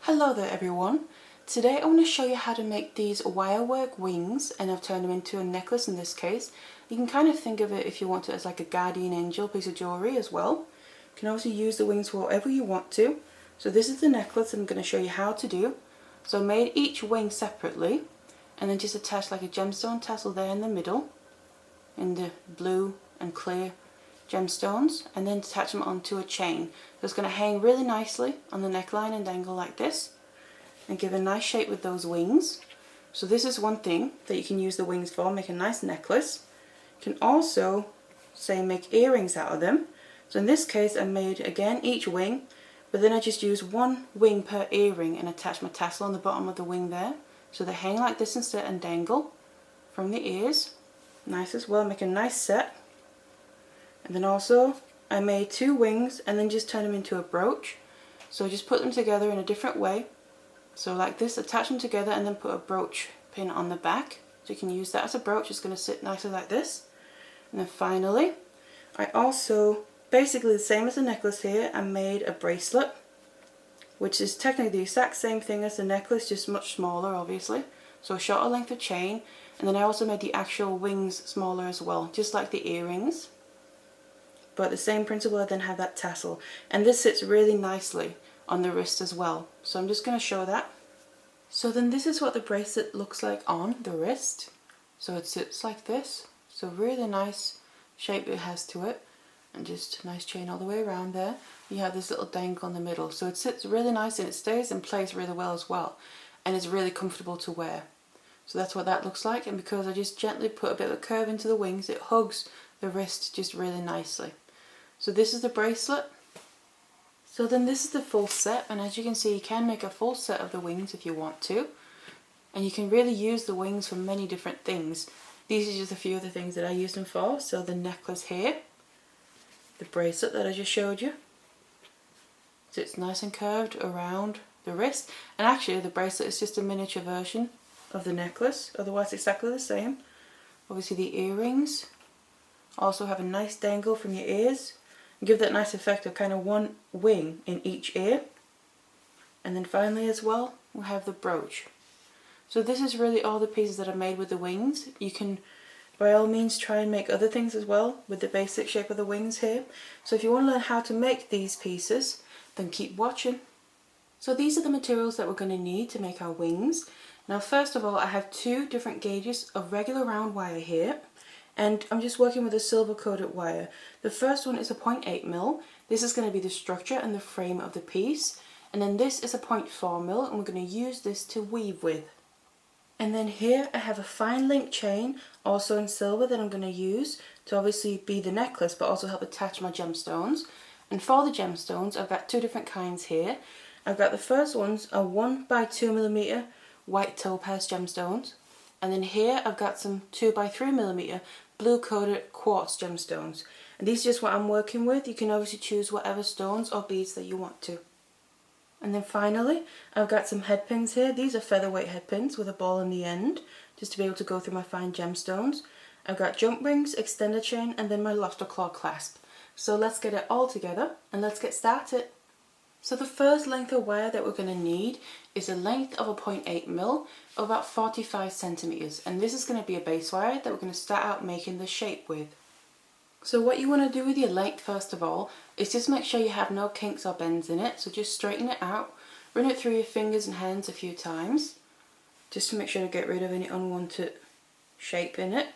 Hello there everyone. Today I want to show you how to make these wirework wings, and I've turned them into a necklace in this case. You can kind of think of it, if you want it, as like a guardian angel piece of jewellery as well. You can also use the wings for whatever you want to. So this is the necklace I'm going to show you how to do. So I made each wing separately and then just attached like a gemstone tassel there in the middle in the blue and clear gemstones, and then attach them onto a chain. So it's going to hang really nicely on the neckline and dangle like this and give a nice shape with those wings. So this is one thing that you can use the wings for, make a nice necklace. You can also make earrings out of them. So in this case I made again each wing, but then I just used one wing per earring and attached my tassel on the bottom of the wing there, so they hang like this instead and dangle from the ears. Nice as well, make a nice set. And then also I made two wings and then just turn them into a brooch. So just put them together in a different way. So like this, attach them together and then put a brooch pin on the back. So you can use that as a brooch, it's going to sit nicely like this. And then finally, I also, basically the same as the necklace here, I made a bracelet, which is technically the exact same thing as the necklace, just much smaller obviously. So a shorter length of chain, and then I also made the actual wings smaller as well, just like the earrings. But the same principle, I then have that tassel, and this sits really nicely on the wrist as well. So I'm just going to show that. So then this is what the bracelet looks like on the wrist. So it sits like this. So really nice shape it has to it, and just a nice chain all the way around there. You have this little dangle in the middle, so it sits really nice and it stays in place really well as well, and it's really comfortable to wear. So that's what that looks like, and because I just gently put a bit of a curve into the wings, it hugs the wrist just really nicely. So this is the bracelet. So then this is the full set, and as you can see, you can make a full set of the wings if you want to, and you can really use the wings for many different things. These are just a few of the things that I use them for. So the necklace here, the bracelet that I just showed you, so it's nice and curved around the wrist, and actually the bracelet is just a miniature version of the necklace, otherwise exactly the same. Obviously the earrings also have a nice dangle from your ears, give that nice effect of kind of one wing in each ear. And then finally as well, we have the brooch. So this is really all the pieces that I made with the wings. You can by all means try and make other things as well with the basic shape of the wings here. So if you want to learn how to make these pieces, then keep watching. So these are the materials that we're going to need to make our wings. Now first of all, I have two different gauges of regular round wire here, and I'm just working with a silver coated wire. The first one is a 0.8mm. This is going to be the structure and the frame of the piece, and then this is a 0.4mm, and we're going to use this to weave with. And then here I have a fine link chain, also in silver, that I'm going to use to obviously be the necklace but also help attach my gemstones. And for the gemstones, I've got two different kinds here. I've got the first ones are 1x2mm white topaz gemstones, and then here I've got some 2x3mm blue coated quartz gemstones, and these are just what I'm working with. You can obviously choose whatever stones or beads that you want to. And then finally I've got some head pins here. These are featherweight head pins with a ball in the end, just to be able to go through my fine gemstones. I've got jump rings, extender chain, and then my lobster claw clasp. So let's get it all together and let's get started. So the first length of wire that we're going to need is a length of a 0.8mm of about 45 centimeters, and this is going to be a base wire that we're going to start out making the shape with. So what you want to do with your length first of all is just make sure you have no kinks or bends in it. So just straighten it out, run it through your fingers and hands a few times, just to make sure to get rid of any unwanted shape in it,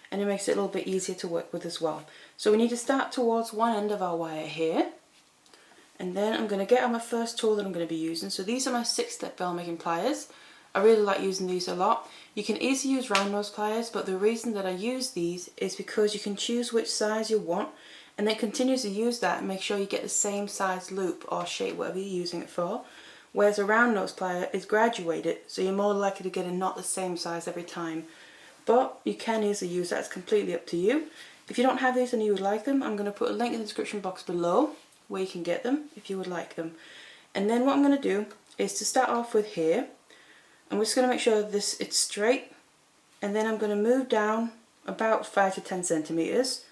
and it makes it a little bit easier to work with as well. So we need to start towards one end of our wire here. And then I'm going to get on my first tool that I'm going to be using. So these are my 6-step bell making pliers. I really like using these a lot. You can easily use round nose pliers, but the reason that I use these is because you can choose which size you want and then continuously use that and make sure you get the same size loop or shape, whatever you're using it for. Whereas a round nose plier is graduated, so you're more likely to get a not the same size every time. But you can easily use that, it's completely up to you. If you don't have these and you would like them, I'm going to put a link in the description box below where you can get them if you would like them. And then what I'm going to do is to start off with here, I'm just going to make sure this it's straight, and then I'm going to move down about 5 to 10 centimeters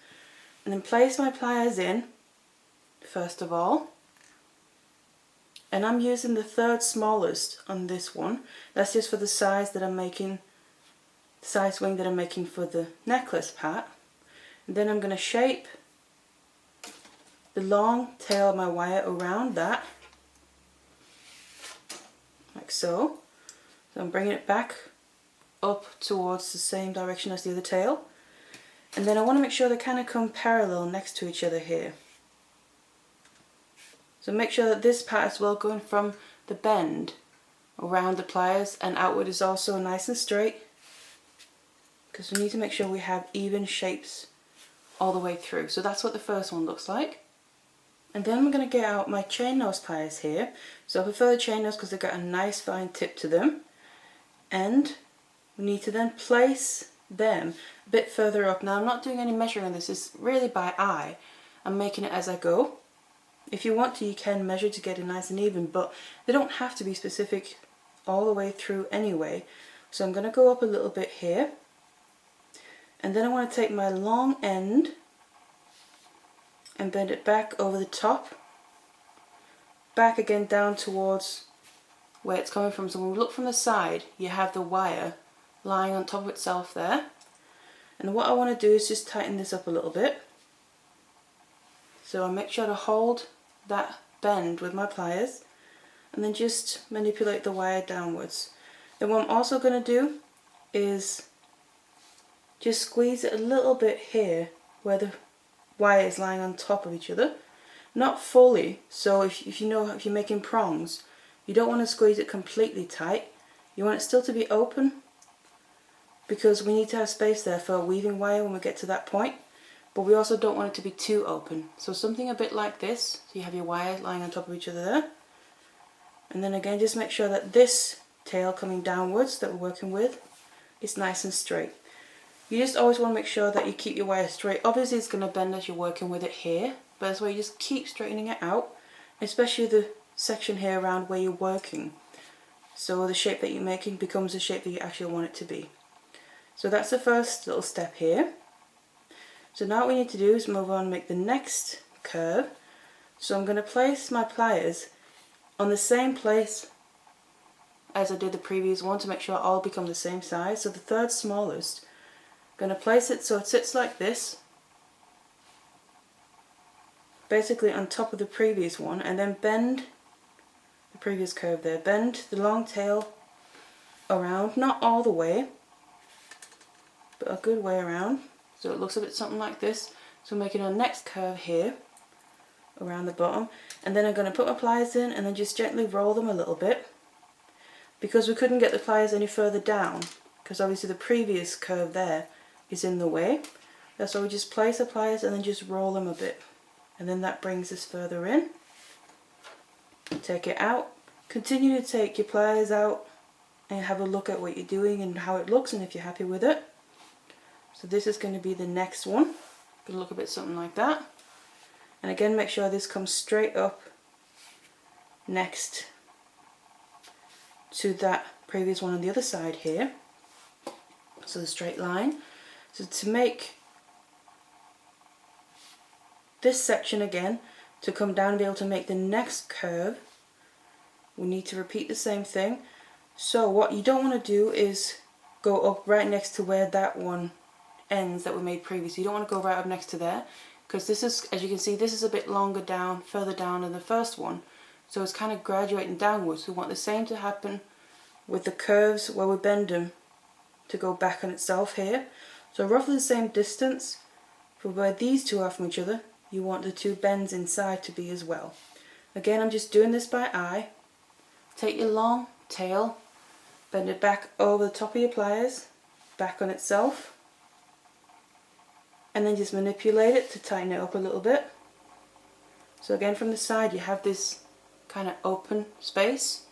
and then place my pliers in first of all, and I'm using the third smallest on this one. That's just for the size that I'm making, size wing that I'm making for the necklace part. And then I'm going to shape the long tail of my wire around that, like so. So I'm bringing it back up towards the same direction as the other tail. And then I want to make sure they kind of come parallel next to each other here. So make sure that this part as well, going from the bend around the pliers and outward, is also nice and straight, because we need to make sure we have even shapes all the way through. So that's what the first one looks like. And then I'm going to get out my chain nose pliers here. So I prefer the chain nose because they've got a nice fine tip to them. And we need to then place them a bit further up. Now I'm not doing any measuring on this, it's really by eye. I'm making it as I go. If you want to, you can measure to get it nice and even, but they don't have to be specific all the way through anyway. So I'm going to go up a little bit here. And then I want to take my long end and bend it back over the top, back again down towards where it's coming from. So when we look from the side, you have the wire lying on top of itself there. And what I want to do is just tighten this up a little bit. So I make sure to hold that bend with my pliers and then just manipulate the wire downwards. Then what I'm also going to do is just squeeze it a little bit here where the wire is lying on top of each other, not fully. So if you're making prongs, you don't want to squeeze it completely tight. You want it still to be open, because we need to have space there for a weaving wire when we get to that point, but we also don't want it to be too open. So something a bit like this, so you have your wires lying on top of each other there. And then again, just make sure that this tail coming downwards that we're working with is nice and straight. You just always want to make sure that you keep your wire straight. Obviously it's going to bend as you're working with it here, but that's why you just keep straightening it out, especially the section here around where you're working. So the shape that you're making becomes the shape that you actually want it to be. So that's the first little step here. So now what we need to do is move on and make the next curve. So I'm going to place my pliers on the same place as I did the previous one to make sure all become the same size. So the third smallest, going to place it so it sits like this, basically on top of the previous one, and then bend the previous curve there. Bend the long tail around, not all the way, but a good way around, so it looks a bit something like this. So making our next curve here around the bottom, and then I'm going to put my pliers in and then just gently roll them a little bit, because we couldn't get the pliers any further down because obviously the previous curve there is in the way. That's why we just place the pliers and then just roll them a bit, and then that brings us further in. Take it out, continue to take your pliers out and have a look at what you're doing and how it looks and if you're happy with it. So this is going to be the next one. Going to look a bit something like that. And again, make sure this comes straight up next to that previous one on the other side here. So the straight line. So to make this section again, to come down and be able to make the next curve, we need to repeat the same thing. So what you don't want to do is go up right next to where that one ends that we made previously. You don't want to go right up next to there, because this is, as you can see, this is a bit longer down, further down than the first one. So it's kind of graduating downwards. We want the same to happen with the curves where we bend them to go back on itself here. So roughly the same distance for where these two are from each other, you want the two bends inside to be as well. Again, I'm just doing this by eye. Take your long tail, bend it back over the top of your pliers, back on itself, and then just manipulate it to tighten it up a little bit. So again, from the side you have this kind of open space,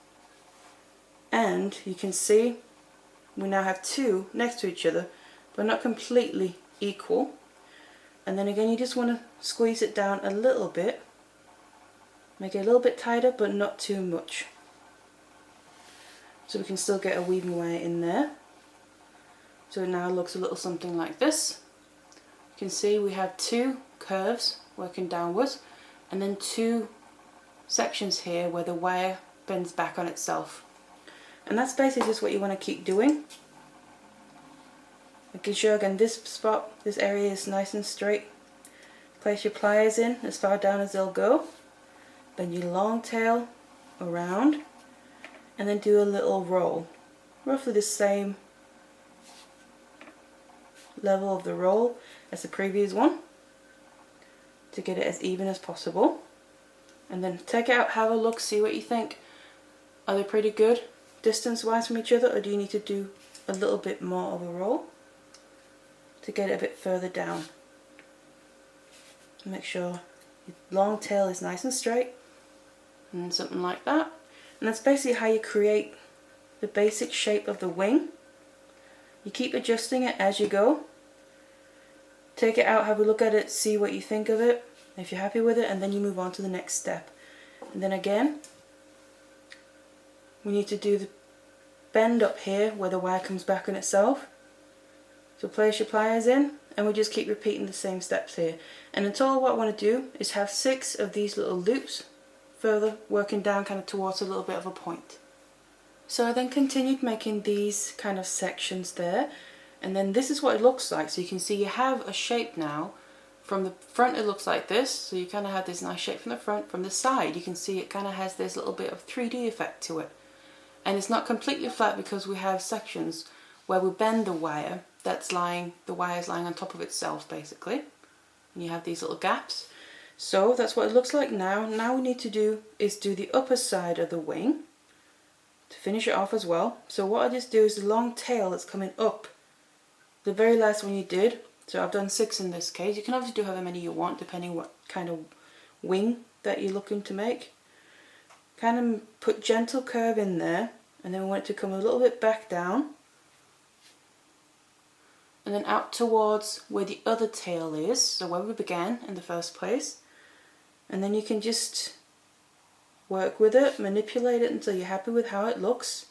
and you can see we now have two next to each other but not completely equal. And then again, you just want to squeeze it down a little bit, make it a little bit tighter but not too much, so we can still get a weaving wire in there. So it now looks a little something like this. You can see we have two curves working downwards and then two sections here where the wire bends back on itself. And that's basically just what you want to keep doing. Making sure again this spot, this area is nice and straight. Place your pliers in as far down as they'll go. Then you long tail around and then do a little roll. Roughly the same level of the roll as the previous one to get it as even as possible. And then take it out, have a look, see what you think. Are they pretty good distance wise from each other, or do you need to do a little bit more of a roll to get it a bit further down? Make sure your long tail is nice and straight, and something like that. And that's basically how you create the basic shape of the wing. You keep adjusting it as you go. Take it out, have a look at it, see what you think of it, if you're happy with it, and then you move on to the next step. And then again, we need to do the bend up here where the wire comes back on itself. So place your pliers in, and we just keep repeating the same steps here. And until what I want to do is have 6 of these little loops further working down kind of towards a little bit of a point. So I then continued making these kind of sections there, and then this is what it looks like. So you can see you have a shape now. From the front it looks like this, so you kind of have this nice shape from the front. From the side you can see it kind of has this little bit of 3D effect to it. And it's not completely flat because we have sections where we bend the wire that's lying, the wire is lying on top of itself basically. And you have these little gaps. So that's what it looks like now. Now we need to do is do the upper side of the wing to finish it off as well. So what I just do is the long tail that's coming up, the very last one you did. So I've done 6 in this case. You can obviously do however many you want depending what kind of wing that you're looking to make. Kind of put gentle curve in there, and then we want it to come a little bit back down and then out towards where the other tail is, so where we began in the first place. And then you can just work with it, manipulate it until you're happy with how it looks.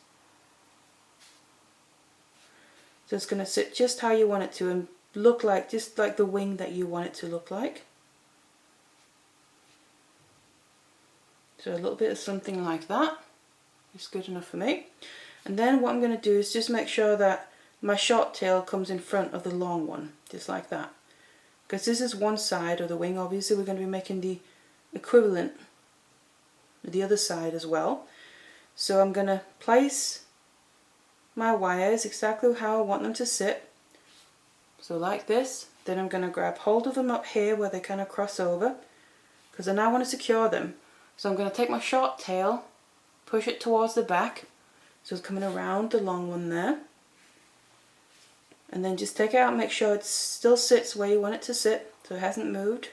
So it's going to sit just how you want it to and look like, just like the wing that you want it to look like. So a little bit of something like that is good enough for me. And then what I'm going to do is just make sure that my short tail comes in front of the long one, just like that. Because this is one side of the wing, obviously we're going to be making the equivalent with the other side as well. So I'm going to place my wires exactly how I want them to sit. So like this. Then I'm going to grab hold of them up here where they kind of cross over, because I now want to secure them. So I'm going to take my short tail, push it towards the back, so it's coming around the long one there. And then just take it out and make sure it still sits where you want it to sit, so it hasn't moved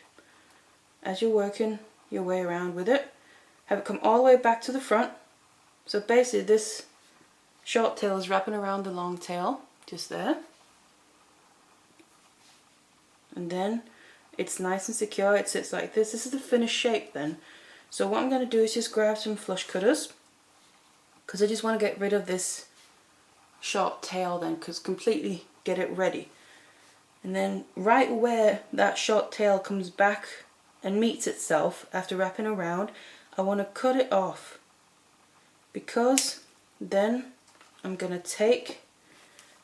as you're working your way around with it. Have it come all the way back to the front. So basically this short tail is wrapping around the long tail, just there. And then it's nice and secure, it sits like this. This is the finished shape then. So what I'm going to do is just grab some flush cutters, because I just want to get rid of this short tail then, because completely get it ready. And then right where that short tail comes back and meets itself after wrapping around, I want to cut it off, because then I'm going to take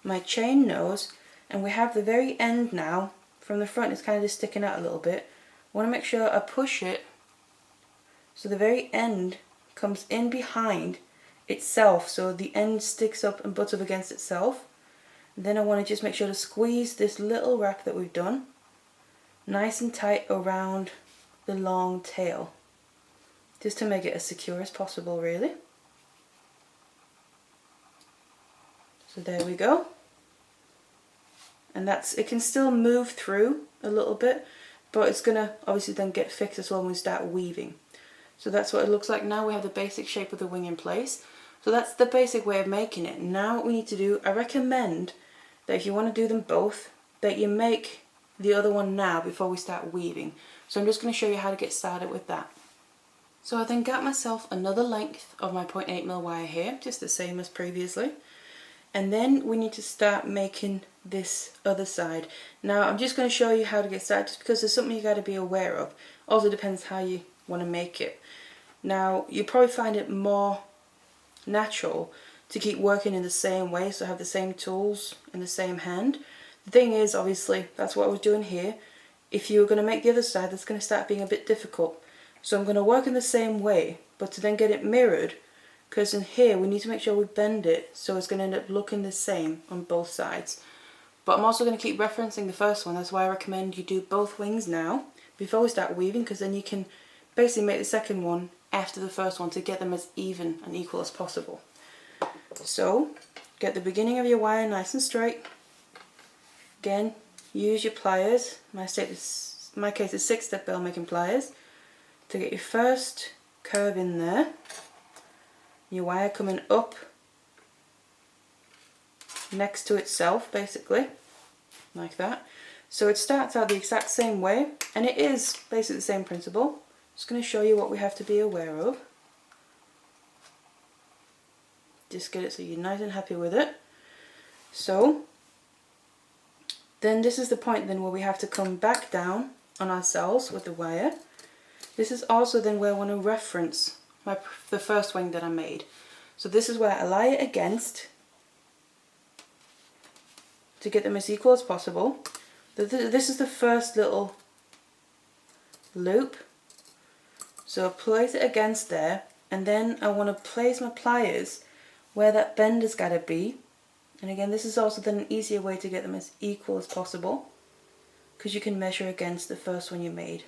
my chain nose, and we have the very end now. From the front it's kind of just sticking out a little bit. I want to make sure I push it so the very end comes in behind itself, so the end sticks up and butts up against itself. And then I want to just make sure to squeeze this little wrap that we've done nice and tight around the long tail, just to make it as secure as possible really. So there we go. And that's, it can still move through a little bit, but it's going to obviously then get fixed as well when we start weaving. So that's what it looks like now. We have the basic shape of the wing in place. So that's the basic way of making it. Now what we need to do, I recommend that if you want to do them both, that you make the other one now before we start weaving. So I'm just going to show you how to get started with that. So I then got myself another length of my 0.8mm wire here, just the same as previously. And then we need to start making this other side. Now I'm just going to show you how to get started, just because there's something you got to be aware of. Also depends how you want to make it. Now you probably find it more natural to keep working in the same way, so have the same tools in the same hand. The thing is, obviously, that's what I was doing here. If you're going to make the other side, that's going to start being a bit difficult. So I'm going to work in the same way, but to then get it mirrored, because in here we need to make sure we bend it so it's going to end up looking the same on both sides. But I'm also going to keep referencing the first one. That's why I recommend you do both wings now before we start weaving, because then you can basically make the second one after the first one to get them as even and equal as possible. So get the beginning of your wire nice and straight. Again, use your pliers. In my case it's 6-step bell making pliers to get your first curve in there. Your wire coming up next to itself, basically, like that. So it starts out the exact same way, and it is basically the same principle. Just going to show you what we have to be aware of. Just get it so you're nice and happy with it. So then this is the point then where we have to come back down on ourselves with the wire. This is also then where I want to reference the first wing that I made. So this is where I lie it against to get them as equal as possible. This is the first little loop. So place it against there, and then I want to place my pliers where that bend has got to be. And again, this is also then an easier way to get them as equal as possible, because you can measure against the first one you made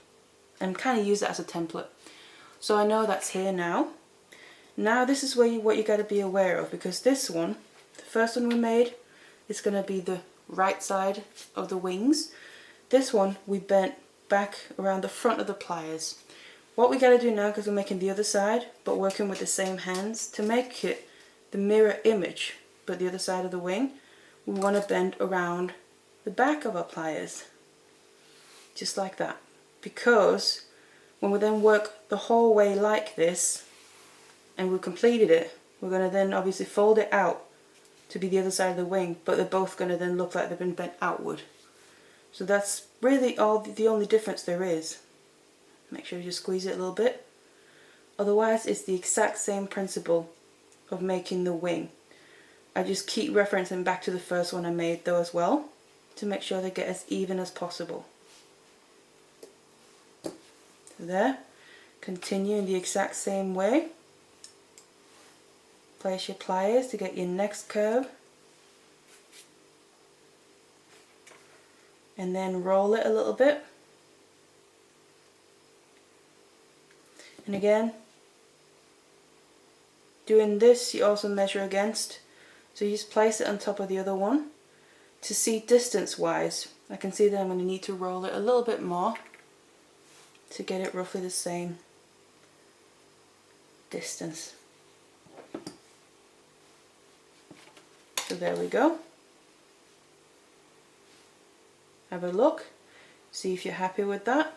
and kind of use that as a template. So I know that's here now. Now this is where what you got to be aware of, because this one, the first one we made, is going to be the right side of the wings. This one we bent back around the front of the pliers. What we got to do now, because we're making the other side but working with the same hands, to make it the mirror image but the other side of the wing, we want to bend around the back of our pliers, just like that. Because when we then work the whole way like this and we've completed it, we're going to then obviously fold it out to be the other side of the wing, but they're both going to then look like they've been bent outward. So that's really the only difference there is. Make sure you just squeeze it a little bit. Otherwise it's the exact same principle of making the wing. I just keep referencing back to the first one I made though as well, to make sure they get as even as possible. So there, continue in the exact same way. Place your pliers to get your next curve, and then roll it a little bit. And again, doing this you also measure against, so you just place it on top of the other one. To see distance wise, I can see that I'm going to need to roll it a little bit more to get it roughly the same distance. So there we go. Have a look, see if you're happy with that,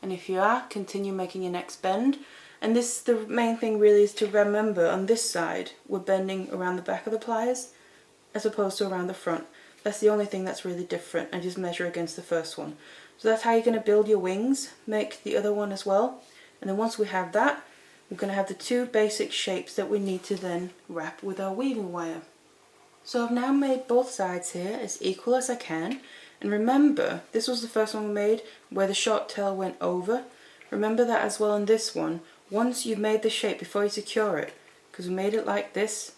and if you are, continue making your next bend. And this, the main thing really is to remember, on this side we're bending around the back of the pliers as opposed to around the front. That's the only thing that's really different, and just measure against the first one. So that's how you're going to build your wings. Make the other one as well, and then once we have that, we're going to have the two basic shapes that we need to then wrap with our weaving wire. So I've now made both sides here as equal as I can, and remember this was the first one we made where the short tail went over. Remember that as well in this one. Once you've made the shape, before you secure it, because we made it like this,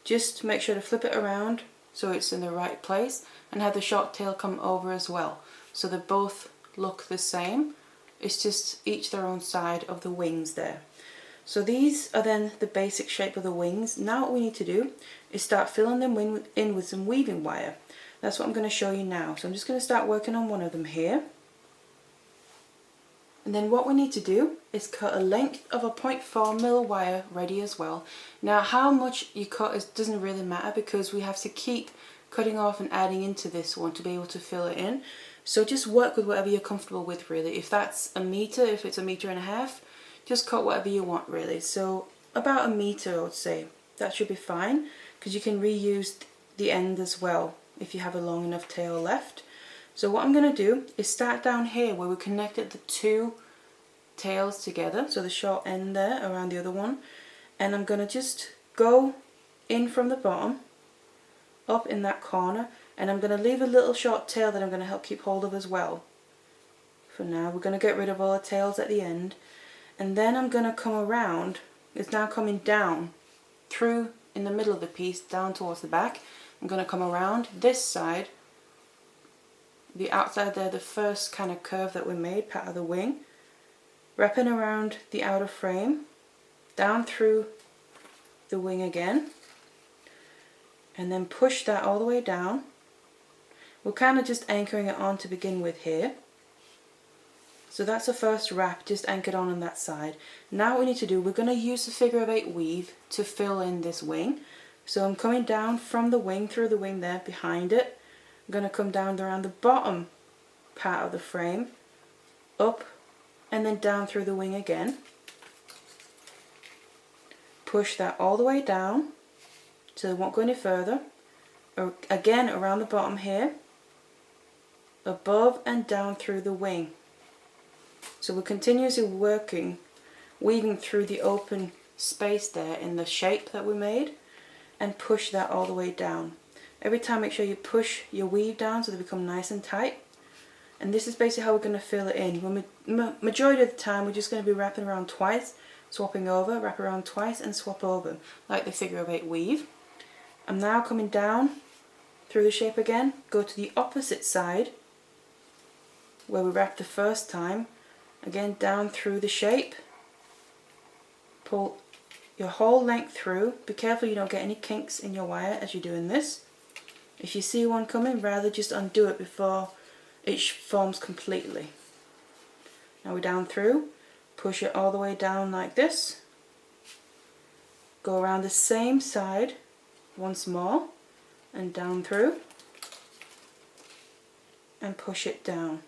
just make sure to flip it around so it's in the right place, and have the short tail come over as well, so they both look the same. It's just each their own side of the wings there. So these are then the basic shape of the wings. Now what we need to do is start filling them in with some weaving wire. That's what I'm going to show you now. So I'm just going to start working on one of them here. And then what we need to do is cut a length of a 0.4mm wire ready as well. Now how much you cut doesn't really matter, because we have to keep cutting off and adding into this one to be able to fill it in. So just work with whatever you're comfortable with really. If that's a meter, if it's 1.5 meters, just cut whatever you want really. So about 1 meter I would say. That should be fine, because you can reuse the end as well if you have a long enough tail left. So what I'm going to do is start down here where we connected the two tails together, so the short end there around the other one, and I'm going to just go in from the bottom up in that corner, and I'm going to leave a little short tail that I'm going to help keep hold of as well. For now we're going to get rid of all the tails at the end, and then I'm going to come around. It's now coming down through in the middle of the piece down towards the back. I'm going to come around this side, the outside there, the first kind of curve that we made, part of the wing, wrapping around the outer frame, down through the wing again, and then push that all the way down. We're kind of just anchoring it on to begin with here. So that's the first wrap, just anchored on that side. Now what we need to do, we're going to use the figure of 8 weave to fill in this wing. So I'm coming down from the wing, through the wing there, behind it. I'm going to come down around the bottom part of the frame, up and then down through the wing again. Push that all the way down so it won't go any further. Again around the bottom here, above and down through the wing. So we're continuously weaving through the open space there in the shape that we made, and push that all the way down. Every time make sure you push your weave down so they become nice and tight. And this is basically how we're going to fill it in. Majority of the time we're just going to be wrapping around twice, swapping over, wrap around twice and swap over, like the figure of 8 weave. I'm now coming down through the shape again, go to the opposite side where we wrapped the first time, again down through the shape, pull your whole length through. Be careful you don't get any kinks in your wire as you're doing this. If you see one coming, rather just undo it before it forms completely. Now we're down through, push it all the way down like this, go around the same side once more and down through, and push it down.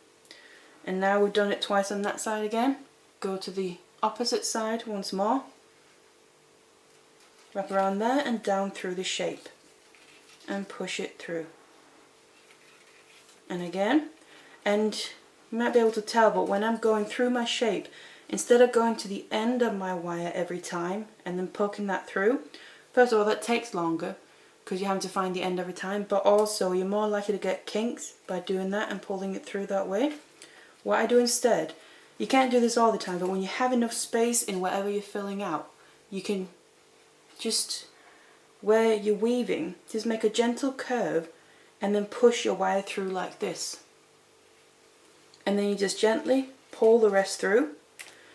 And now we've done it twice on that side again, go to the opposite side once more, wrap around there and down through the shape and push it through. And again, and you might be able to tell, but when I'm going through my shape, instead of going to the end of my wire every time and then poking that through, first of all that takes longer because you're having to find the end every time, but also you're more likely to get kinks by doing that and pulling it through that way. What I do instead, you can't do this all the time, but when you have enough space in whatever you're filling out, you can just, where you're weaving, just make a gentle curve and then push your wire through like this. And then you just gently pull the rest through.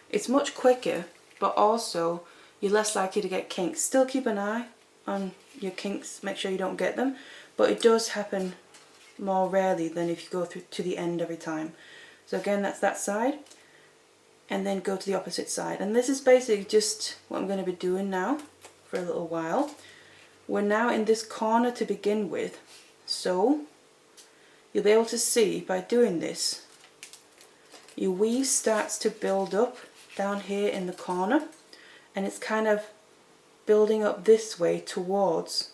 It's much quicker, but also you're less likely to get kinks. Still keep an eye on your kinks, make sure you don't get them, but it does happen more rarely than if you go through to the end every time. So again, that's that side, and then go to the opposite side. And this is basically just what I'm going to be doing now for a little while. We're now in this corner to begin with, so you'll be able to see by doing this, your weave starts to build up down here in the corner, and it's kind of building up this way towards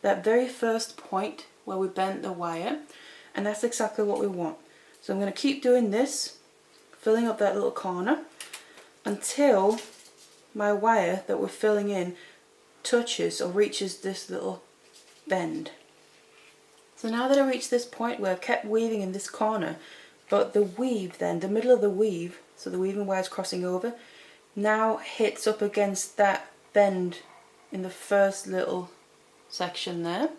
that very first point where we bent the wire, and that's exactly what we want. So I'm going to keep doing this, filling up that little corner until my wire that we're filling in touches or reaches this little bend. So now that I reached this point where I've kept weaving in this corner, but the weave then, the middle of the weave, so the weaving wire is crossing over, now hits up against that bend in the first little section there.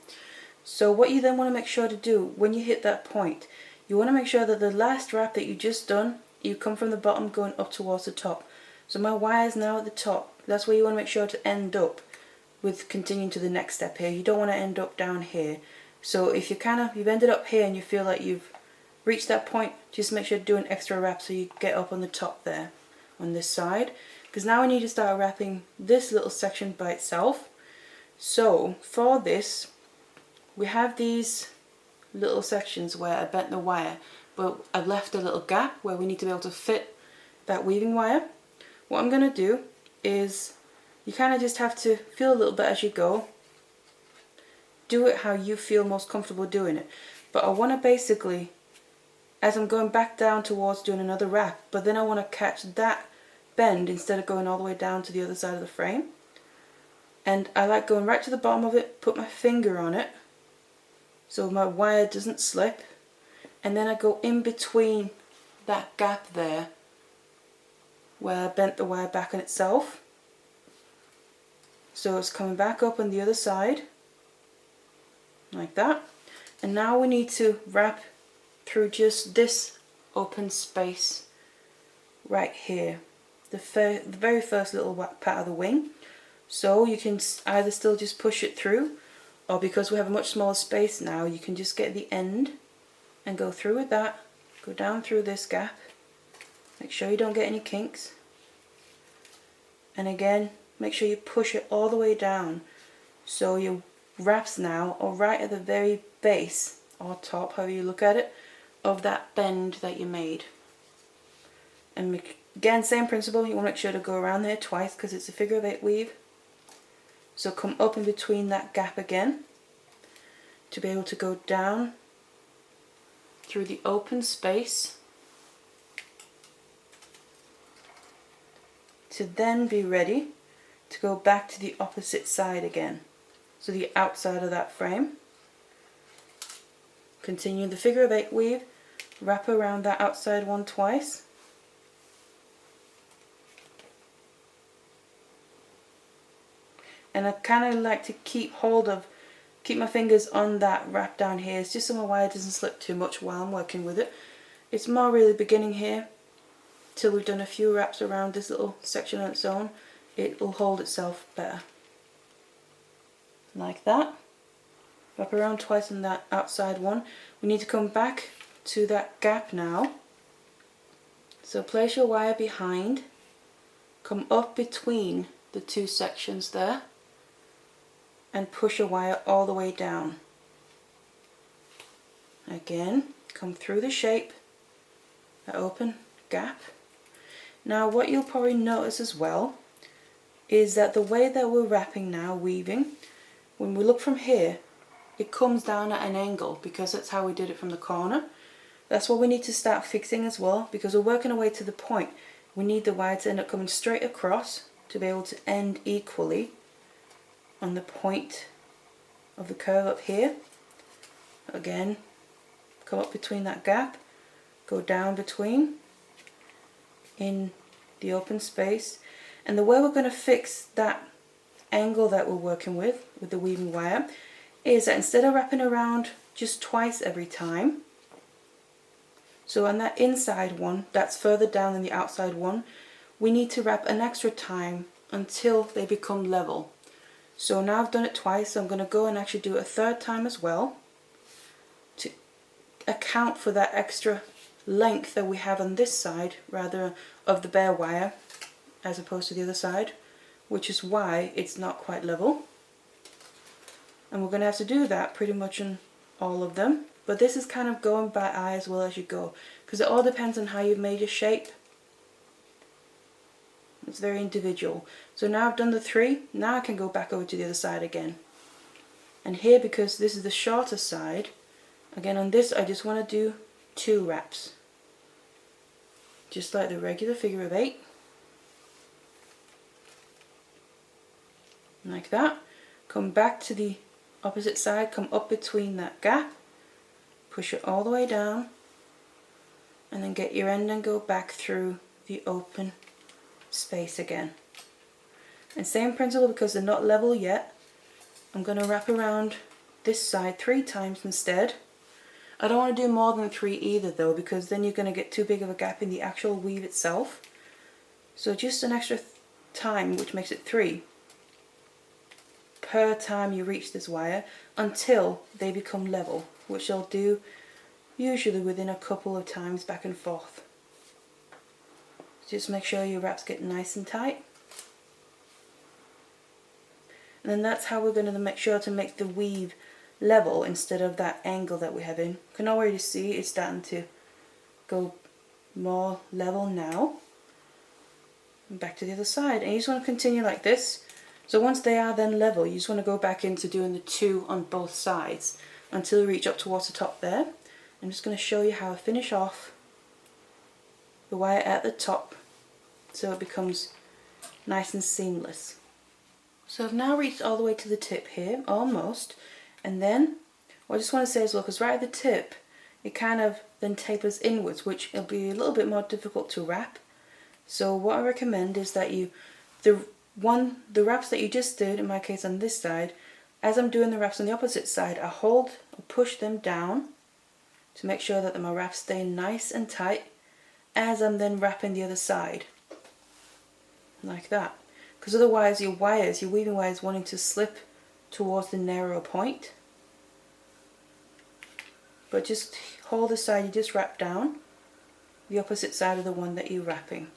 So what you then want to make sure to do when you hit that point, you want to make sure that the last wrap that you just done, you come from the bottom going up towards the top. So my wire is now at the top. That's where you want to make sure to end up with continuing to the next step here. You don't want to end up down here. So if you've ended up here and you feel like you've reached that point, just make sure to do an extra wrap so you get up on the top there on this side. Because now I need to start wrapping this little section by itself. So for this, we have these little sections where I bent the wire, but I've left a little gap where we need to be able to fit that weaving wire. What I'm going to do is, you kind of just have to feel a little bit as you go. Do it how you feel most comfortable doing it. But I want to basically, as I'm going back down towards doing another wrap, but then I want to catch that bend instead of going all the way down to the other side of the frame. And I like going right to the bottom of it, put my finger on it so my wire doesn't slip, and then I go in between that gap there where I bent the wire back on itself. So it's coming back up on the other side, like that. And now we need to wrap through just this open space right here, the very first little part of the wing. So you can either still just push it through, or because we have a much smaller space now, you can just get the end and go through with that, go down through this gap, make sure you don't get any kinks, and again make sure you push it all the way down so your wraps now are right at the very base or top, however you look at it, of that bend that you made. And again, same principle, you want to make sure to go around there twice because it's a figure of 8 weave. So come up in between that gap again to be able to go down through the open space to then be ready to go back to the opposite side again. So the outside of that frame. Continue the figure of 8 weave, wrap around that outside one twice. And I kind of like to keep my fingers on that wrap down here. It's just so my wire doesn't slip too much while I'm working with it. It's more really beginning here till we've done a few wraps around this little section on its own. It will hold itself better. Like that. Wrap around twice on that outside one. We need to come back to that gap now. So place your wire behind, come up between the two sections there, and push a wire all the way down. Again, come through the shape, that open gap. Now what you'll probably notice as well is that the way that we're wrapping now, weaving, when we look from here, it comes down at an angle because that's how we did it from the corner. That's what we need to start fixing as well, because we're working our way to the point. We need the wire to end up coming straight across to be able to end equally on the point of the curve up here. Again, come up between that gap, go down between in the open space. And the way we're going to fix that angle that we're working with the weaving wire is that instead of wrapping around just twice every time, so on that inside one that's further down than the outside one, we need to wrap an extra time until they become level. So now I've done it twice, so I'm going to go and actually do it a third time as well to account for that extra length that we have on this side rather of the bare wire as opposed to the other side, which is why it's not quite level. And we're going to have to do that pretty much in all of them, but this is kind of going by eye as well as you go, because it all depends on how you've made your shape. It's very individual. So now I've done the 3, now I can go back over to the other side again. And here, because this is the shorter side, again on this I just want to do 2 wraps. Just like the regular figure of 8. Like that. Come back to the opposite side, come up between that gap, push it all the way down, and then get your end and go back through the open space again. And same principle, because they're not level yet, I'm going to wrap around this side 3 times instead. I don't want to do more than 3 either though, because then you're going to get too big of a gap in the actual weave itself. So just an extra time, which makes it 3 per time you reach this wire until they become level, which they'll do usually within a couple of times back and forth. Just make sure your wraps get nice and tight. And then that's how we're going to make sure to make the weave level instead of that angle that we have in. You can already see it's starting to go more level now. And back to the other side. And you just want to continue like this. So once they are then level, you just want to go back into doing the 2 on both sides until you reach up towards the top there. I'm just going to show you how I finish off the wire at the top so it becomes nice and seamless. So I've now reached all the way to the tip here, almost, and then what I just want to say as well, because right at the tip it kind of then tapers inwards, which it'll be a little bit more difficult to wrap. So what I recommend is that the wraps that you just did, in my case on this side, as I'm doing the wraps on the opposite side, I hold or push them down to make sure that my wraps stay nice and tight as I'm then wrapping the other side, like that. Because otherwise your weaving wires wanting to slip towards the narrow point. But just hold the side you just wrapped down, the opposite side of the one that you're wrapping.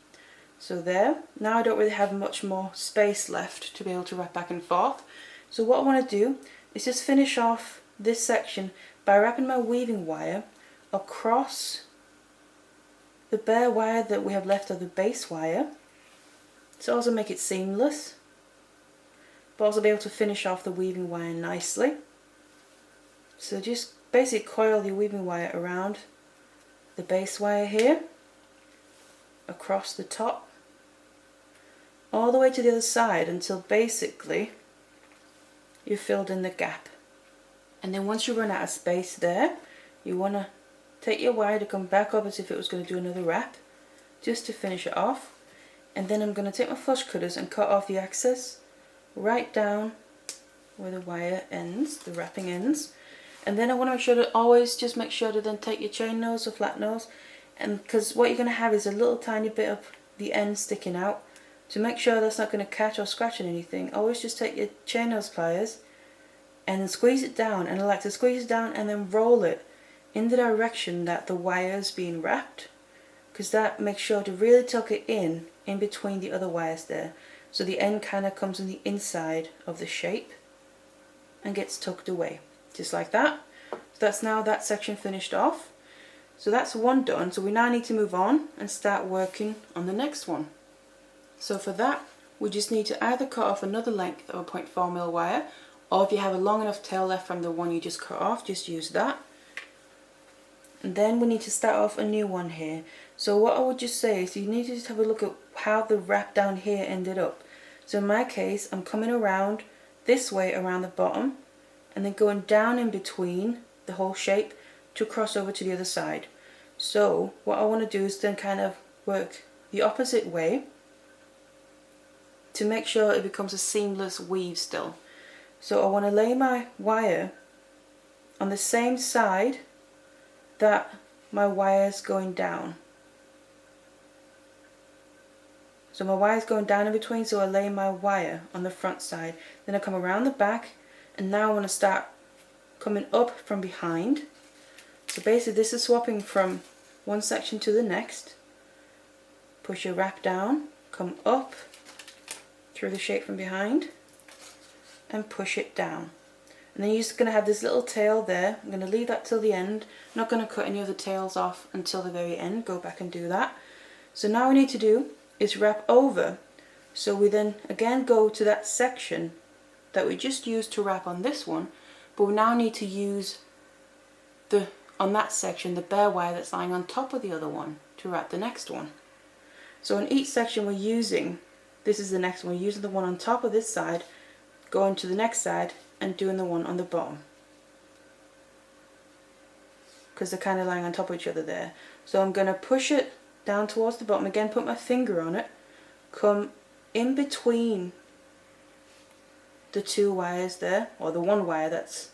So there, now I don't really have much more space left to be able to wrap back and forth. So what I want to do is just finish off this section by wrapping my weaving wire across the bare wire that we have left of the base wire, to also make it seamless, but also be able to finish off the weaving wire nicely. So just basically coil your weaving wire around the base wire here, across the top, all the way to the other side until basically you've filled in the gap. And then once you run out of space there, you want to take your wire to come back up as if it was going to do another wrap, just to finish it off. And then I'm going to take my flush cutters and cut off the excess right down where the wire ends, the wrapping ends. And then I want to make sure to always just make sure to then take your chain nose or flat nose, and because what you're going to have is a little tiny bit of the end sticking out. To make sure that's not going to catch or scratch on anything, always just take your chain nose pliers and then squeeze it down. And I like to squeeze it down and then roll it in the direction that the wire is being wrapped, because that makes sure to really tuck it in between the other wires there, so the end kind of comes on the inside of the shape and gets tucked away, just like that. So that's now that section finished off. So that's one done. So we now need to move on and start working on the next one. So for that, we just need to either cut off another length of a 0.4mm wire, or if you have a long enough tail left from the one you just cut off, just use that. And then we need to start off a new one here. So what I would just say is you need to just have a look at how the wrap down here ended up. So in my case, I'm coming around this way around the bottom and then going down in between the whole shape to cross over to the other side. So what I want to do is then kind of work the opposite way to make sure it becomes a seamless weave still. So I want to lay my wire on the same side that my wire's going down. So my wire's going down in between, so I lay my wire on the front side. Then I come around the back, and now I want to start coming up from behind. So basically this is swapping from one section to the next. Push your wrap down, come up through the shape from behind, and push it down. And then you're just going to have this little tail there. I'm going to leave that till the end. I'm not going to cut any of the tails off until the very end. Go back and do that. So now what we need to do is wrap over. So we then again go to that section that we just used to wrap on this one, but we now need to use on that section the bare wire that's lying on top of the other one to wrap the next one. So in each section we're using, this is the next one, we're using the one on top of this side, going to the next side and doing the one on the bottom, because they're kind of lying on top of each other there. So I'm going to push it down towards the bottom, again put my finger on it, come in between the two wires there, or the one wire that's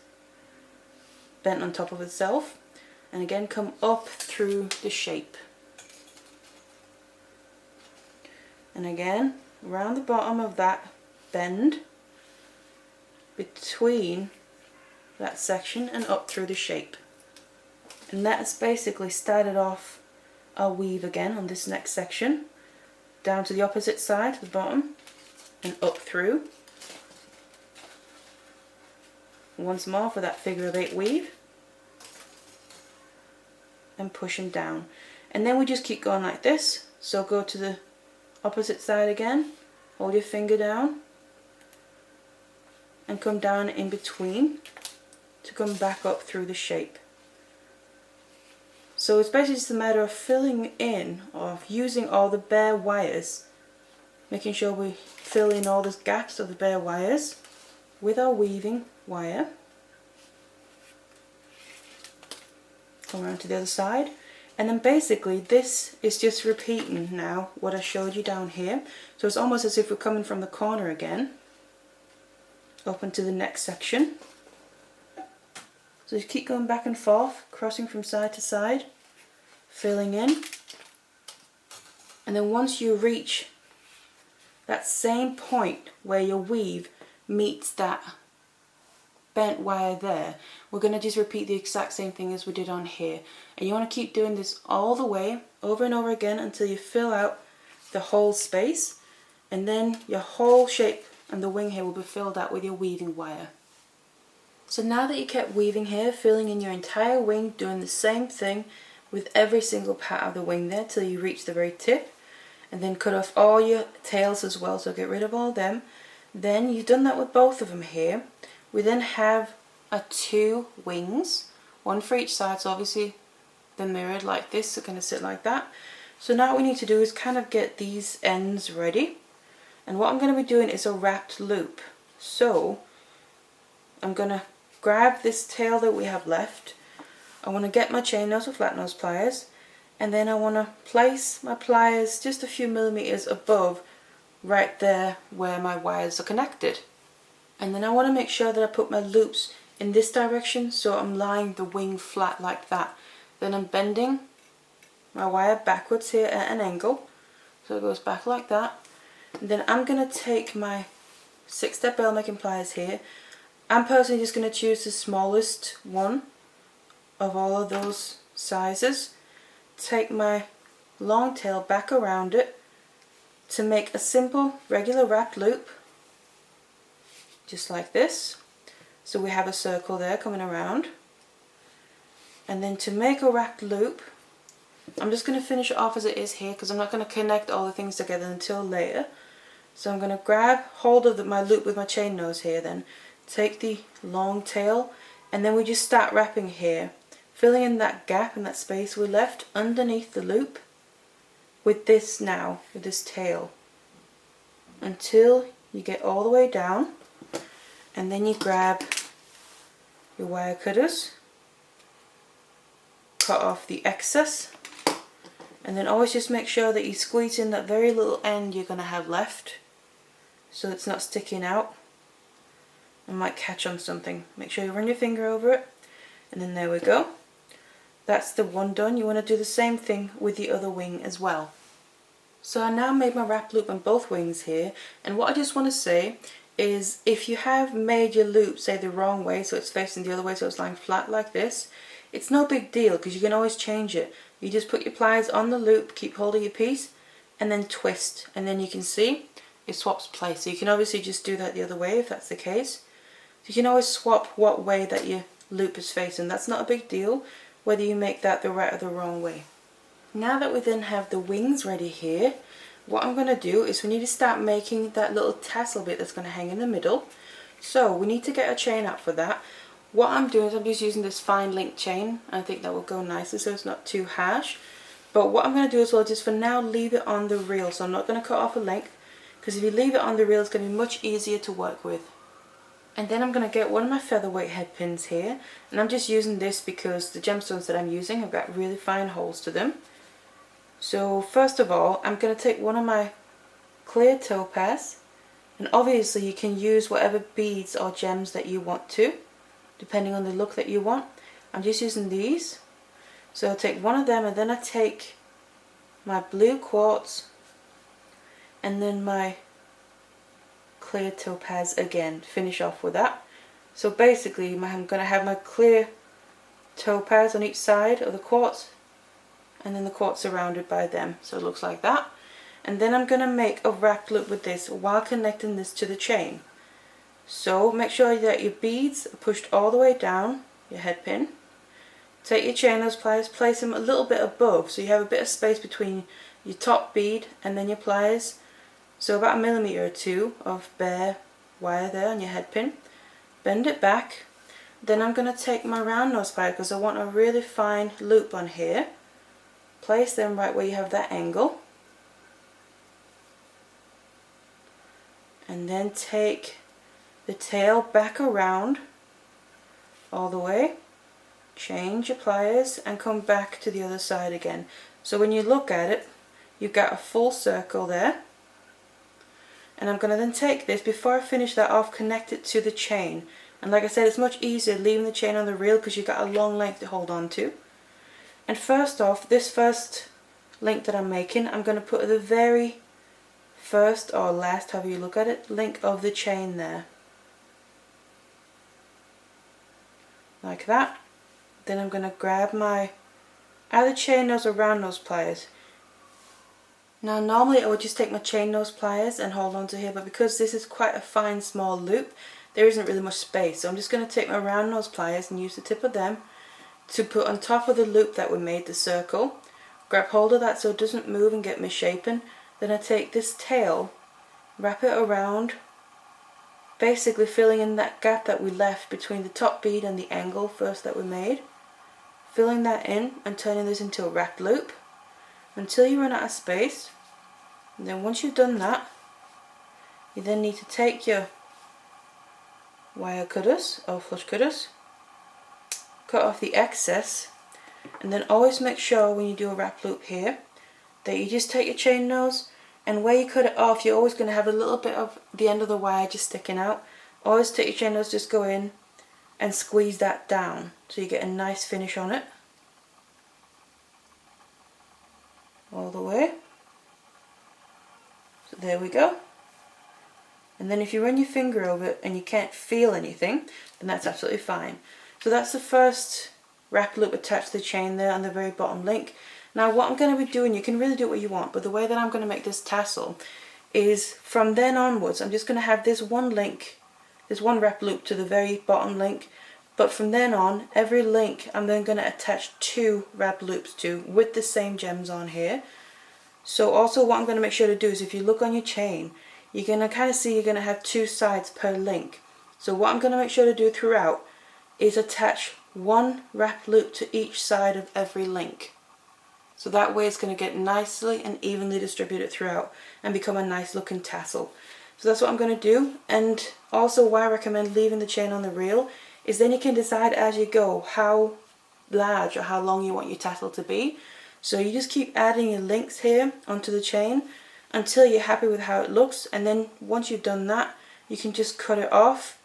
bent on top of itself, and again come up through the shape, and again around the bottom of that bend between that section and up through the shape. And that has basically started off our weave again on this next section, down to the opposite side, the bottom, and up through. Once more for that figure of 8 weave, and pushing down. And then we just keep going like this. So go to the opposite side again, hold your finger down, and come down in between to come back up through the shape. So it's basically just a matter of filling in, of using all the bare wires making sure we fill in all the gaps of the bare wires with our weaving wire. Come around to the other side, and then basically this is just repeating now what I showed you down here. So it's almost as if we're coming from the corner again up into the next section. So just keep going back and forth, crossing from side to side, filling in, and then once you reach that same point where your weave meets that bent wire there, we're going to just repeat the exact same thing as we did on here. And you want to keep doing this all the way, over and over again, until you fill out the whole space, and then your whole shape and the wing here will be filled out with your weaving wire. So now that you kept weaving here, filling in your entire wing, doing the same thing with every single part of the wing there till you reach the very tip, and then cut off all your tails as well, so get rid of all them. Then you've done that with both of them here. We then have two wings, one for each side, so obviously they're mirrored like this, they're going to sit like that. So now what we need to do is kind of get these ends ready, and what I'm going to be doing is a wrapped loop. So I'm going to grab this tail that we have left, I want to get my chain nose or flat nose pliers, and then I want to place my pliers just a few millimeters above right there where my wires are connected. And then I want to make sure that I put my loops in this direction, so I'm lying the wing flat like that. Then I'm bending my wire backwards here at an angle, so it goes back like that. And then I'm going to take my 6-step bell making pliers here. I'm personally just going to choose the smallest one of all of those sizes. Take my long tail back around it to make a simple regular wrapped loop, just like this. So we have a circle there coming around, and then to make a wrapped loop, I'm just going to finish it off as it is here because I'm not going to connect all the things together until later. So I'm going to grab hold of my loop with my chain nose here, then take the long tail, and then we just start wrapping here, filling in that gap and that space we left underneath the loop with this now, with this tail, until you get all the way down. And then you grab your wire cutters, cut off the excess, and then always just make sure that you squeeze in that very little end you're going to have left so it's not sticking out and might catch on something. Make sure you run your finger over it, and then there we go. That's the one done. You want to do the same thing with the other wing as well. So I now made my wrap loop on both wings here, and what I just want to say is if you have made your loop, say, the wrong way, so it's facing the other way, so it's lying flat like this, it's no big deal because you can always change it. You just put your pliers on the loop, keep hold of your piece, and then twist, and then you can see it swaps place. So you can obviously just do that the other way if that's the case. So you can always swap what way that your loop is facing. That's not a big deal whether you make that the right or the wrong way. Now that we then have the wings ready here, what I'm going to do is we need to start making that little tassel bit that's going to hang in the middle. So we need to get a chain out for that. What I'm doing is I'm just using this fine link chain. I think that will go nicely so it's not too harsh. But what I'm going to do is, well, just for now leave it on the reel. So I'm not going to cut off a length, because if you leave it on the reel it's going to be much easier to work with. And then I'm going to get one of my featherweight head pins here, and I'm just using this because the gemstones that I'm using have got really fine holes to them. So first of all, I'm going to take one of my clear topaz, and obviously you can use whatever beads or gems that you want to, depending on the look that you want. I'm just using these. So I'll take one of them, and then I take my blue quartz and then my clear topaz again, finish off with that. So basically I'm going to have my clear topaz on each side of the quartz, and then the quartz surrounded by them, so it looks like that. And then I'm going to make a wrap loop with this while connecting this to the chain. So make sure that your beads are pushed all the way down your head pin. Take your chain nose pliers, place them a little bit above so you have a bit of space between your top bead and then your pliers. So about 1 millimeter or 2 of bare wire there on your head pin. Bend it back. Then I'm going to take my round nose plier because I want a really fine loop on here. Place them right where you have that angle. and then take the tail back around all the way, change your pliers and come back to the other side again. So when you look at it, you've got a full circle there. And I'm going to then take this, before I finish that off, connect it to the chain. And like I said, it's much easier leaving the chain on the reel because you've got a long length to hold on to. And first off, this first link that I'm making, I'm going to put the very first or last, however you look at it, link of the chain there. Like that. Then I'm going to grab my either chain nose or round nose pliers. Now normally I would just take my chain nose pliers and hold on to here, but because this is quite a fine small loop, there isn't really much space. So I'm just going to take my round nose pliers and use the tip of them to put on top of the loop that we made, the circle. Grab hold of that so it doesn't move and get misshapen. Then I take this tail, wrap it around, basically filling in that gap that we left between the top bead and the angle first that we made. Filling that in and turning this into a wrap loop until you run out of space. And then once you've done that, you then need to take your wire cutters or flush cutters, cut off the excess, and then always make sure when you do a wrap loop here that you just take your chain nose, and where you cut it off you're always going to have a little bit of the end of the wire just sticking out. Always take your chain nose, just go in and squeeze that down so you get a nice finish on it all the way. So there we go. And then if you run your finger over it and you can't feel anything, then that's absolutely fine. So that's the first wrap loop attached to the chain there on the very bottom link. Now what I'm going to be doing, you can really do what you want, but the way that I'm going to make this tassel is from then onwards I'm just going to have this one link, this one wrap loop to the very bottom link, but from then on every link I'm then going to attach 2 wrap loops to with the same gems on here. So also what I'm going to make sure to do is, if you look on your chain, you're going to kind of see you're going to have 2 sides per link. So what I'm going to make sure to do throughout is attach 1 wrap loop to each side of every link. So that way it's going to get nicely and evenly distributed throughout and become a nice looking tassel. So that's what I'm going to do. And also why I recommend leaving the chain on the reel is then you can decide as you go how large or how long you want your tassel to be. So you just keep adding your links here onto the chain until you're happy with how it looks, and then once you've done that you can just cut it off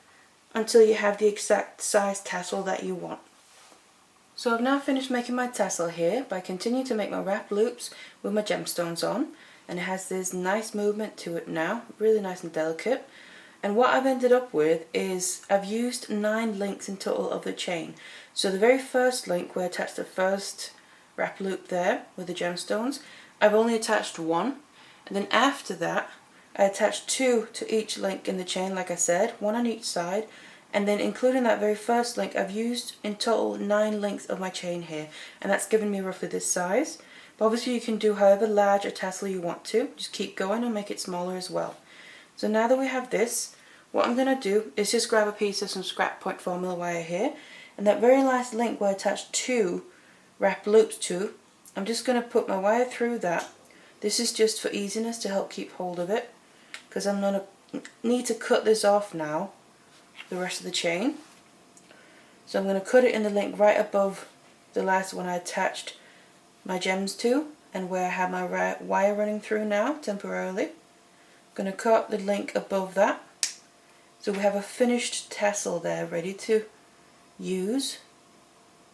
until you have the exact size tassel that you want. So I've now finished making my tassel here by continuing to make my wrap loops with my gemstones on, and it has this nice movement to it now, really nice and delicate. And what I've ended up with is I've used 9 links in total of the chain. So the very first link where I attached the first wrap loop there with the gemstones, I've only attached 1. And then after that I attached 2 to each link in the chain, like I said, 1 on each side. And then including that very first link, I've used in total 9 links of my chain here, and that's given me roughly this size. But obviously you can do however large a tassel you want to, just keep going and make it smaller as well. So now that we have this, what I'm going to do is just grab a piece of some scrap point formula wire here, and that very last link where I attached 2 wrap loops to, I'm just going to put my wire through that. This is just for easiness to help keep hold of it, because I'm going to need to cut this off now, the rest of the chain. So I'm going to cut it in the link right above the last one I attached my gems to, and where I have my wire running through now temporarily. I'm going to cut the link above that. So we have a finished tassel there ready to use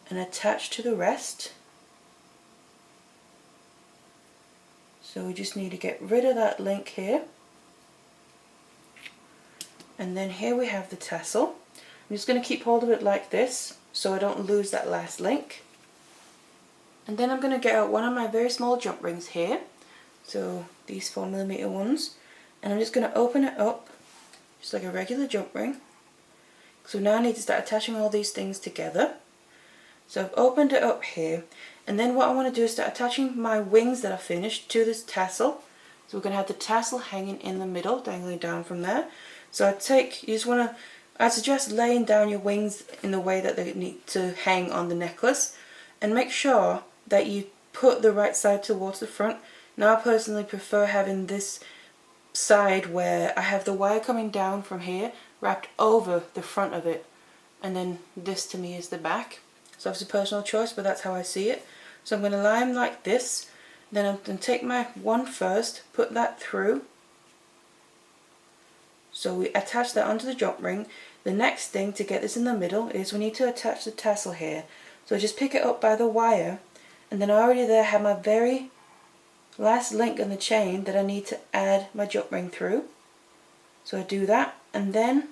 and attach to the rest. So we just need to get rid of that link here. And then here we have the tassel. I'm just going to keep hold of it like this so I don't lose that last link. And then I'm going to get out one of my very small jump rings here, so these 4mm ones, and I'm just going to open it up just like a regular jump ring. So now I need to start attaching all these things together. So I've opened it up here, and then what I want to do is start attaching my wings that I finished to this tassel. So we're going to have the tassel hanging in the middle, dangling down from there. So I suggest laying down your wings in the way that they need to hang on the necklace, and make sure that you put the right side towards the front. Now I personally prefer having this side where I have the wire coming down from here wrapped over the front of it, and then this to me is the back. So it's a personal choice, but that's how I see it. So I'm going to lie them like this, then I'm going to take my one first, put that through. So we attach that onto the jump ring. The next thing to get this in the middle is we need to attach the tassel here. So just pick it up by the wire, and then I already there have my very last link in the chain that I need to add my jump ring through. So I do that, and then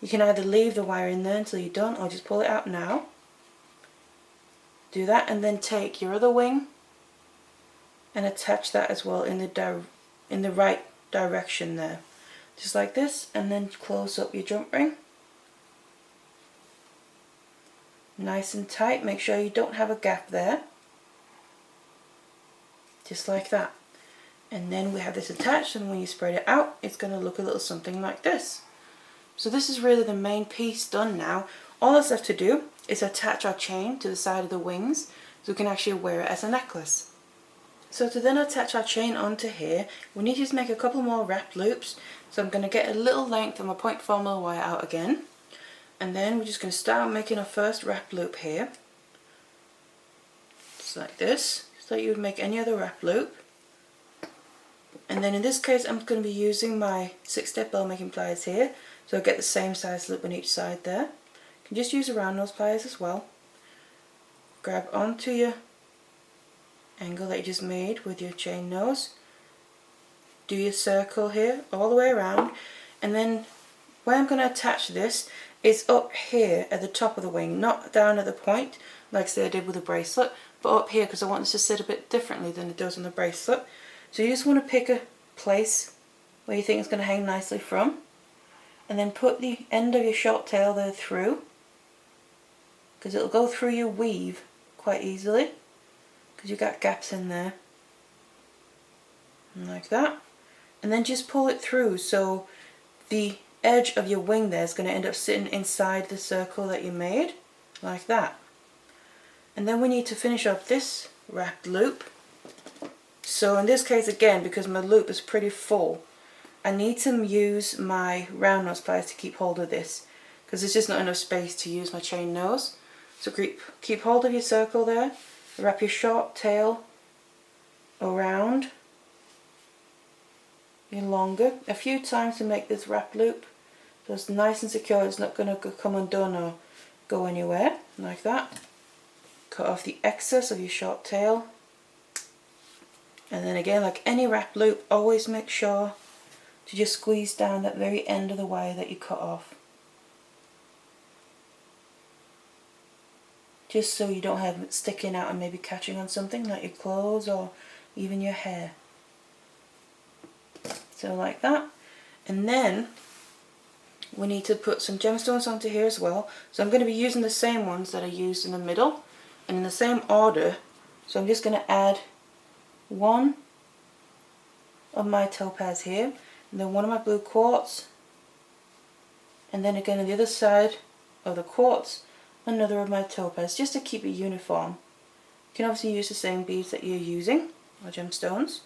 you can either leave the wire in there until you're done or just pull it out now. Do that, and then take your other wing and attach that as well in the right direction there. Just like this, and then close up your jump ring. Nice and tight, make sure you don't have a gap there. Just like that. And then we have this attached, and when you spread it out, it's going to look a little something like this. So this is really the main piece done now. All that's left to do is attach our chain to the side of the wings so we can actually wear it as a necklace. So to then attach our chain onto here, we need to just make a couple more wrapped loops. So I'm going to get a little length of my 0.4mm wire out again, and then we're just going to start making our first wrap loop here. Just like this, just like you would make any other wrap loop. And then in this case I'm going to be using my 6-step bell making pliers here, so I get the same size loop on each side there. You can just use a round nose pliers as well. Grab onto your angle that you just made with your chain nose. Do your circle here all the way around, and then where I'm going to attach this is up here at the top of the wing, not down at the point like say I did with the bracelet, but up here because I want this to sit a bit differently than it does on the bracelet. So you just want to pick a place where you think it's going to hang nicely from, and then put the end of your short tail there through, because it'll go through your weave quite easily because you've got gaps in there, and like that. And then just pull it through, so the edge of your wing there is going to end up sitting inside the circle that you made, like that. And then we need to finish up this wrapped loop. So in this case again, because my loop is pretty full, I need to use my round nose pliers to keep hold of this, because there's just not enough space to use my chain nose. So keep hold of your circle there, wrap your short tail around longer a few times to make this wrap loop so it's nice and secure. It's not going to come undone or go anywhere, like that. Cut off the excess of your short tail, and then again, like any wrap loop, always make sure to just squeeze down that very end of the wire that you cut off, just so you don't have it sticking out and maybe catching on something like your clothes or even your hair. So like that. And then we need to put some gemstones onto here as well. So I'm going to be using the same ones that I used in the middle and in the same order. So I'm just going to add one of my topaz here, and then one of my blue quartz, and then again on the other side of the quartz another of my topaz, just to keep it uniform. You can obviously use the same beads that you're using, or gemstones.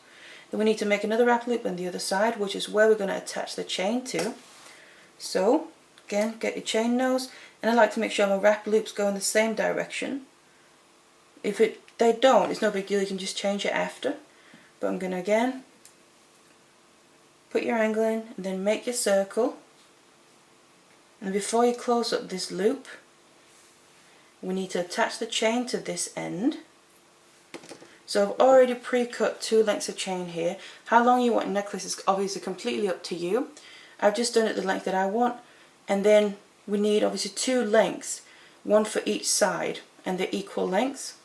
Then we need to make another wrap loop on the other side, which is where we're going to attach the chain to. So again, get your chain nose, and I like to make sure my wrap loops go in the same direction. If they don't, it's no big deal, you can just change it after. But I'm going to again put your angle in and then make your circle. And before you close up this loop, we need to attach the chain to this end. So I've already pre-cut 2 lengths of chain here. How long you want a necklace is obviously completely up to you. I've just done it the length that I want, and then we need obviously 2 lengths, one for each side, and they're equal lengths,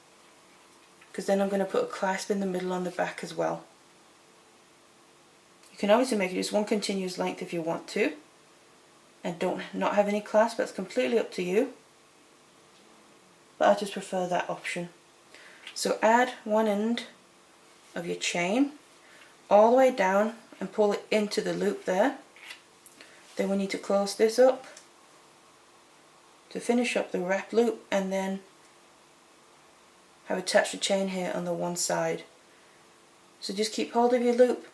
because then I'm going to put a clasp in the middle on the back as well. You can obviously make it just one continuous length if you want to, and not have any clasp. That's completely up to you, but I just prefer that option. So add one end of your chain all the way down and pull it into the loop there. Then we need to close this up to finish up the wrap loop, and then have attached the chain here on the one side. So just keep hold of your loop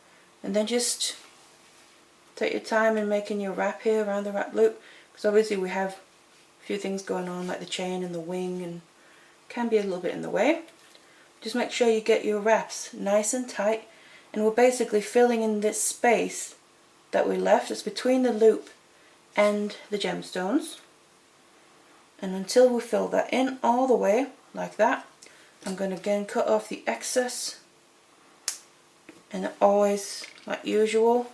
and then just Take your time in making your wrap here around the wrap loop, because obviously we have a few things going on like the chain and the wing, and can be a little bit in the way. Just make sure you get your wraps nice and tight, and we're basically filling in this space that we left. It's between the loop and the gemstones, and until we fill that in all the way like that, I'm going to again cut off the excess, and always, like usual,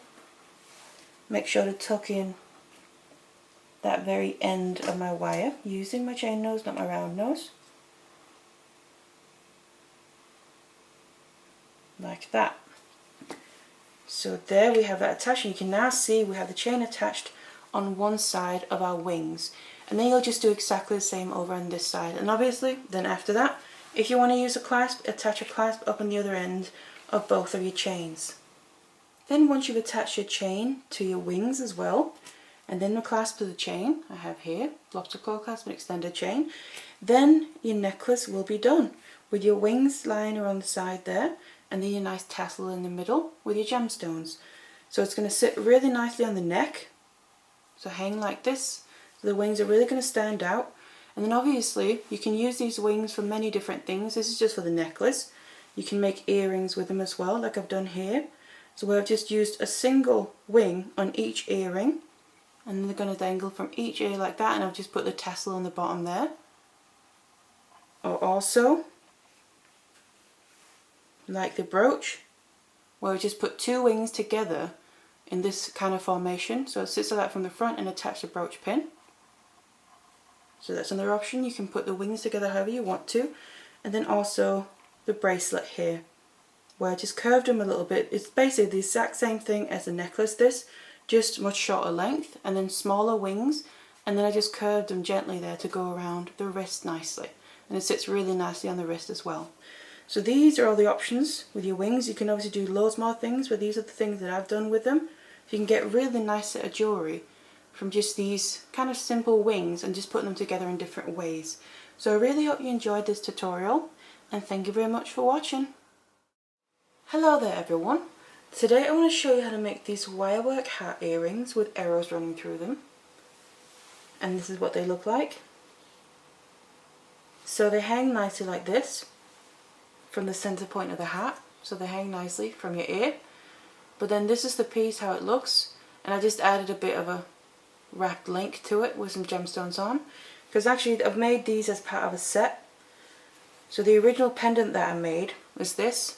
make sure to tuck in that very end of my wire using my chain nose, not my round nose, like that. So there we have that attached, and you can now see we have the chain attached on one side of our wings, and then you'll just do exactly the same over on this side. And obviously then after that, if you want to use a clasp, attach a clasp up on the other end of both of your chains. Then once you've attached your chain to your wings as well, and then the clasp of the chain I have here, lobster claw clasp and extended chain, then your necklace will be done with your wings lying around the side there, and then your nice tassel in the middle with your gemstones. So it's going to sit really nicely on the neck, so hang like this, so the wings are really going to stand out. And then obviously you can use these wings for many different things. This is just for the necklace. You can make earrings with them as well, like I've done here. So I've just used a single wing on each earring, and then they're going to dangle from each ear like that, and I've just put the tassel on the bottom there. Or also, like the brooch, where I just put two wings together in this kind of formation, so it sits like that from the front, and attach the brooch pin. So that's another option. You can put the wings together however you want to. And then also the bracelet here, where I just curved them a little bit. It's basically the exact same thing as the necklace, this, just much shorter length, and then smaller wings, and then I just curved them gently there to go around the wrist nicely, and it sits really nicely on the wrist as well. So these are all the options with your wings. You can obviously do loads more things, but these are the things that I've done with them. You can get really nice set of jewellery from just these kind of simple wings and just putting them together in different ways. So I really hope you enjoyed this tutorial, and thank you very much for watching. Hello there everyone. Today I want to show you how to make these wirework hat earrings with arrows running through them. And this is what they look like. So they hang nicely like this from the center point of the hat. So they hang nicely from your ear. But then this is the piece how it looks, and I just added a bit of a wrapped link to it with some gemstones on, because actually I've made these as part of a set. So the original pendant that I made was this,